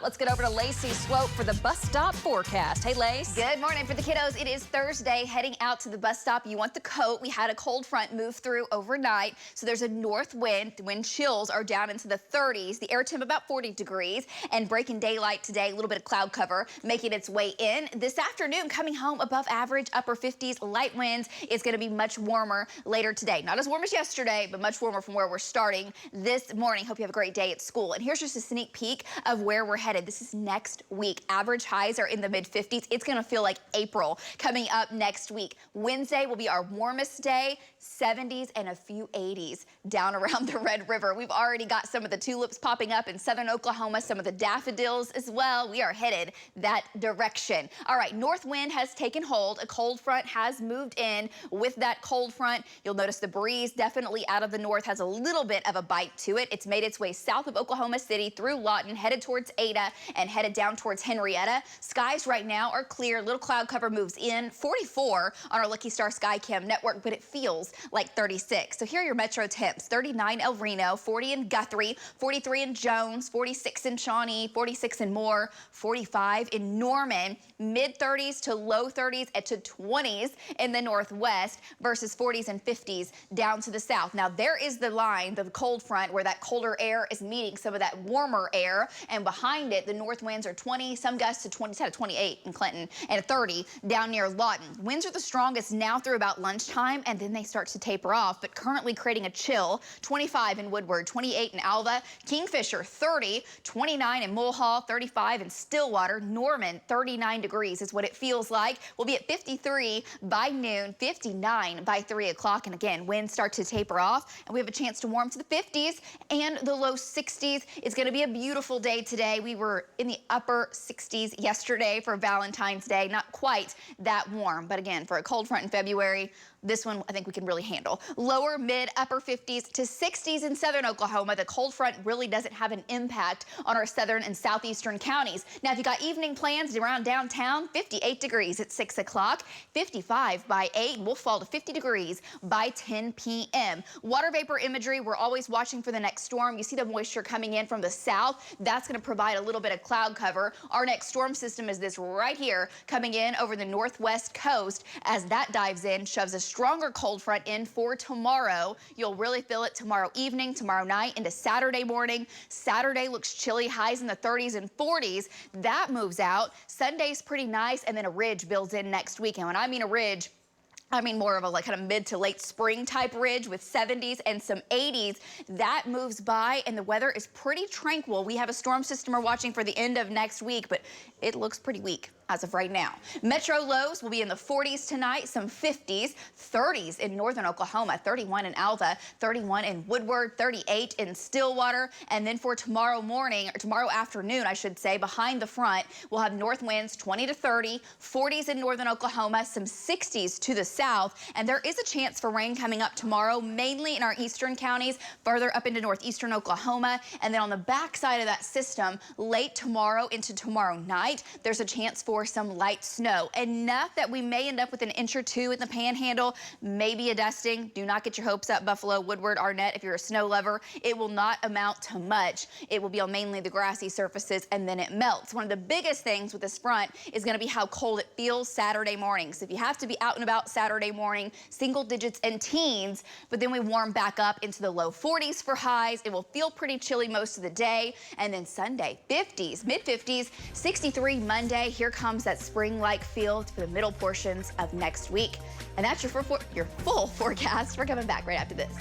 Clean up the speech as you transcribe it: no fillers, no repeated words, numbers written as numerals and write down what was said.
Let's get over to Lacey Swope for the bus stop forecast. Hey, Lace. Good morning for the kiddos. It is Thursday, heading out to the bus stop. You want the coat. We had a cold front move through overnight, so there's a north wind. The wind chills are down into the 30s. The air temp about 40 degrees, and breaking daylight today, a little bit of cloud cover making its way in. This afternoon, coming home above average, upper 50s, light winds. It's going to be much warmer later today. Not as warm as yesterday, but much warmer from where we're starting this morning. Hope you have a great day at school. And here's just a sneak peek of where we're headed. This is next week. Average highs are in the mid-50s. It's going to feel like April coming up next week. Wednesday will be our warmest day. 70s and a few 80s down around the Red River. We've already got some of the tulips popping up in southern Oklahoma, some of the daffodils as well. We are headed that direction. All right, north wind has taken hold. A cold front has moved in. With that cold front, you'll notice the breeze definitely out of the north has a little bit of a bite to it. It's made its way south of Oklahoma City through Lawton, headed towards Ada and headed down towards Henrietta. Skies right now are clear. Little cloud cover moves in. 44 on our Lucky Star Sky Cam network, but it feels like 36. So here are your metro temps. 39 El Reno, 40 in Guthrie, 43 in Jones, 46 in Shawnee, 46 in Moore, 45 in Norman, mid-30s to low 30s to 20s in the northwest versus 40s and 50s down to the south. Now there is the line, the cold front, where that colder air is meeting some of that warmer air, and behind it the north winds are 20, some gusts to 20, it's at a 28 in Clinton, and a 30 down near Lawton. Winds are the strongest now through about lunchtime, and then they start to taper off, but currently creating a chill. 25 in Woodward, 28 in Alva, Kingfisher 30, 29 in Mulhall, 35 in Stillwater, Norman 39 degrees is what it feels like. We'll be at 53 by noon, 59 by 3 o'clock, and again, winds start to taper off, and we have a chance to warm to the 50s and the low 60s. It's going to be a beautiful day today. We were in the upper 60s yesterday for Valentine's Day. Not quite that warm, but again, for a cold front in February, this one I think we can really handle. Lower, mid, upper 50s to 60s in southern Oklahoma. The cold front really doesn't have an impact on our southern and southeastern counties. Now, if you got evening plans around downtown, 58 degrees at 6 o'clock, 55 by 8. We'll fall to 50 degrees by 10 p.m. Water vapor imagery, we're always watching for the next storm. You see the moisture coming in from the south. That's going to provide a little bit of cloud cover. Our next storm system is this right here, coming in over the northwest coast. As that dives in, shoves a stronger cold front in for tomorrow. You'll really feel it tomorrow evening, tomorrow night, into Saturday morning. Saturday looks chilly, highs in the 30s and 40s. That moves out. Sunday's pretty nice, and then a ridge builds in next week. And when I mean a ridge, I mean more of a kind of mid to late spring type ridge with 70s and some 80s. That moves by, and the weather is pretty tranquil. We have a storm system we're watching for the end of next week, but it looks pretty weak as of right now. Metro lows will be in the 40s tonight, some 50s, 30s in northern Oklahoma, 31 in Alva, 31 in Woodward, 38 in Stillwater. And then for tomorrow morning, or tomorrow afternoon, I should say, behind the front, we'll have north winds 20 to 30, 40s in northern Oklahoma, some 60s to the south. And there is a chance for rain coming up tomorrow, mainly in our eastern counties, further up into northeastern Oklahoma. And then on the backside of that system, late tomorrow into tomorrow night, there's a chance for some light snow. Enough that we may end up with an inch or two in the panhandle, maybe a dusting. Do not get your hopes up, Buffalo, Woodward, Arnett. If you're a snow lover, it will not amount to much. It will be on mainly the grassy surfaces, and then it melts. One of the biggest things with this front is going to be how cold it feels Saturday morning. So if you have to be out and about Saturday morning, single digits and teens, but then we warm back up into the low 40s for highs. It will feel pretty chilly most of the day. And then Sunday, 50s, mid-50s, 63 Monday. Here comes that spring-like feel for the middle portions of next week. And that's your full forecast. We're coming back right after this.